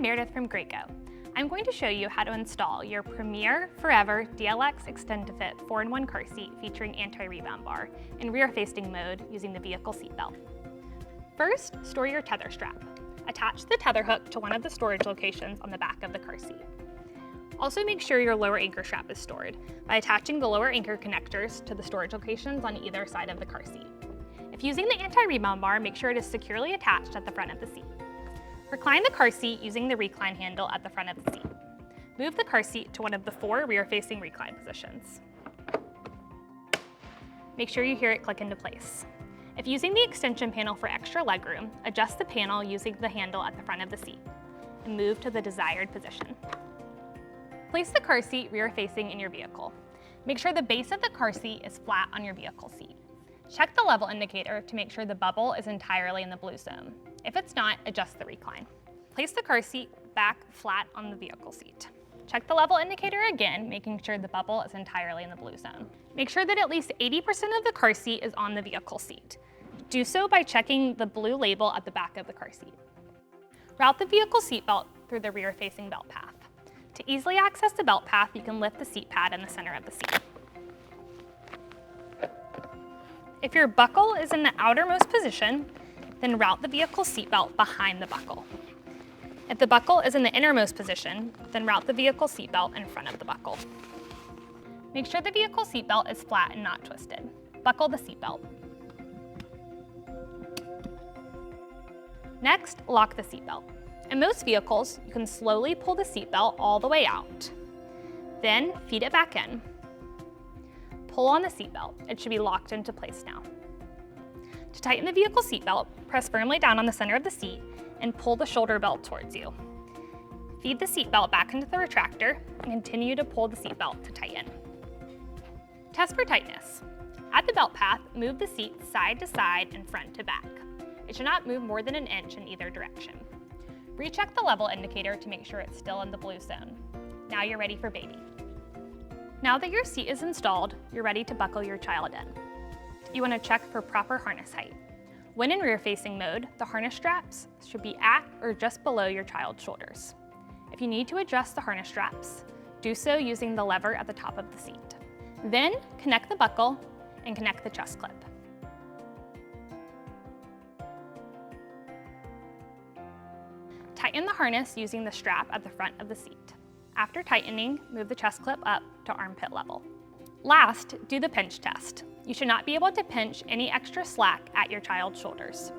Meredith from Graco. I'm going to show you how to install your premier forever DLX Extend2Fit 4-in-1 car seat featuring anti-rebound bar in rear-facing mode using the vehicle seatbelt. First, store your tether strap. Attach the tether hook to one of the storage locations on the back of the car seat. Also make sure your lower anchor strap is stored by attaching the lower anchor connectors to the storage locations on either side of the car seat. If using the anti-rebound bar, make sure it is securely attached at the front of the seat. Recline the car seat using the recline handle at the front of the seat. Move the car seat to one of the 4 rear-facing recline positions. Make sure you hear it click into place. If using the extension panel for extra legroom, adjust the panel using the handle at the front of the seat and move to the desired position. Place the car seat rear-facing in your vehicle. Make sure the base of the car seat is flat on your vehicle seat. Check the level indicator to make sure the bubble is entirely in the blue zone. If it's not, adjust the recline. Place the car seat back flat on the vehicle seat. Check the level indicator again, making sure the bubble is entirely in the blue zone. Make sure that at least 80% of the car seat is on the vehicle seat. Do so by checking the blue label at the back of the car seat. Route the vehicle seat belt through the rear-facing belt path. To easily access the belt path, you can lift the seat pad in the center of the seat. If your buckle is in the outermost position, then route the vehicle seat belt behind the buckle. If the buckle is in the innermost position, then route the vehicle seat belt in front of the buckle. Make sure the vehicle seat belt is flat and not twisted. Buckle the seat belt. Next, lock the seat belt. In most vehicles, you can slowly pull the seat belt all the way out. Then feed it back in. Pull on the seat belt. It should be locked into place now. To tighten the vehicle seat belt, press firmly down on the center of the seat and pull the shoulder belt towards you. Feed the seat belt back into the retractor and continue to pull the seat belt to tighten. Test for tightness. At the belt path, move the seat side to side and front to back. It should not move more than an inch in either direction. Recheck the level indicator to make sure it's still in the blue zone. Now you're ready for baby. Now that your seat is installed, you're ready to buckle your child in. You want to check for proper harness height. When in rear-facing mode, the harness straps should be at or just below your child's shoulders. If you need to adjust the harness straps, do so using the lever at the top of the seat. Then connect the buckle and connect the chest clip. Tighten the harness using the strap at the front of the seat. After tightening, move the chest clip up to armpit level. Last, do the pinch test. You should not be able to pinch any extra slack at your child's shoulders.